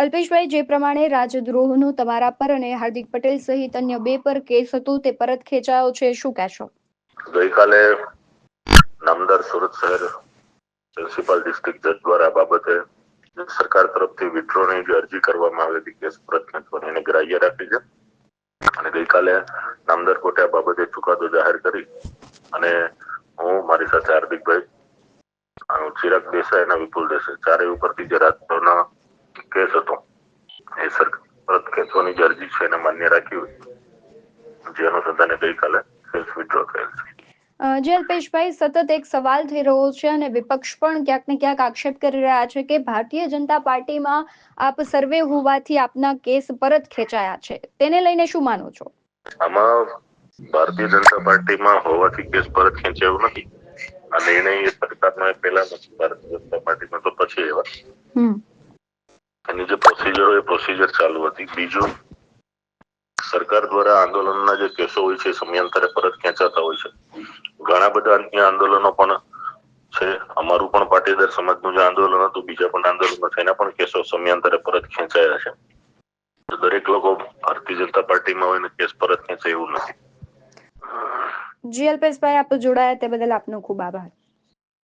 અલ્પેશભાઈ, જે પ્રમાણે રાજદ્રોહનો તમારા પર અને હાર્દિક પટેલ સહિત અન્ય 2 પર કેસ હતો તે પરત ખેંચાયો છે, શું કહેશો? ગઈકાલે નામદાર સુરત શહેર પ્રિન્સિપલ ડિસ્ટ્રિક્ટ જજ દ્વારા બાબતે સરકાર તરફથી વિડ્રોની જે અરજી કરવામાં આવી હતી કેસ પરત ખેંચવાની એને ગ્રાહ્ય રાખી છે અને ગઈકાલે નામદાર કોર્ટે આ બાબતે ચુકાદો જાહેર કરી અને હું મારી સાથે હાર્દિકભાઈ, ચિરાગ દેસાઈ અને વિપુલ દેસાઈ ચારેય ઉપરથી જે રાજદ્રોહનો કેસ હતો એ સરકાર પરત ખેંચવાની જે અરજી છે એને માન્ય રાખી હોય જે અનુસંધાને ગઈકાલે કેસ વિડ્રો થયેલ છે. જે અલ્પેશભાઈ, સતત એક સવાલ થઈ રહ્યો છે અને વિપક્ષ પણ ક્યાંક ને ક્યાંક આક્ષેપ કરી રહ્યા છે કે ભારતીય જનતા પાર્ટીમાં આપ સર્વે હોવાથી આપના કેસ પરત ખેંચાયા છે, તેને લઈને શું માનો છો? આમાં ભારતીય જનતા પાર્ટીમાં હોવાથી કેસ પરત ખેંચાયો નથી. આ નિર્ણય સરકારનો પહેલા નથી, ભારતીય જનતા પાર્ટીમાં તો પછી એવા એની જે પ્રોસિજર હોય એ પ્રોસિજર ચાલુ હતી. બીજું, સરકાર દ્વારા આંદોલનના જે કેસો હોય છે સમયાંતરે પરત ખેંચાતા હોય છે. ઘણા બધા અન્ય આંદોલનો પણ છે. અમારું પણ પાટીદાર સમાજનું જે આંદોલન હતું, બીજા પણ આંદોલનો છે, એના પણ કેસો સમયાંતરે પરત ખેંચાયા છે. તો દરેક લોકો ભારતીય જનતા પાર્ટીમાં હોય ને કેસ પરત ખેંચે એવું નથી. જી અલ્પેશભાઈ, આપ જોડાયા તે બદલ આપનો ખૂબ આભાર.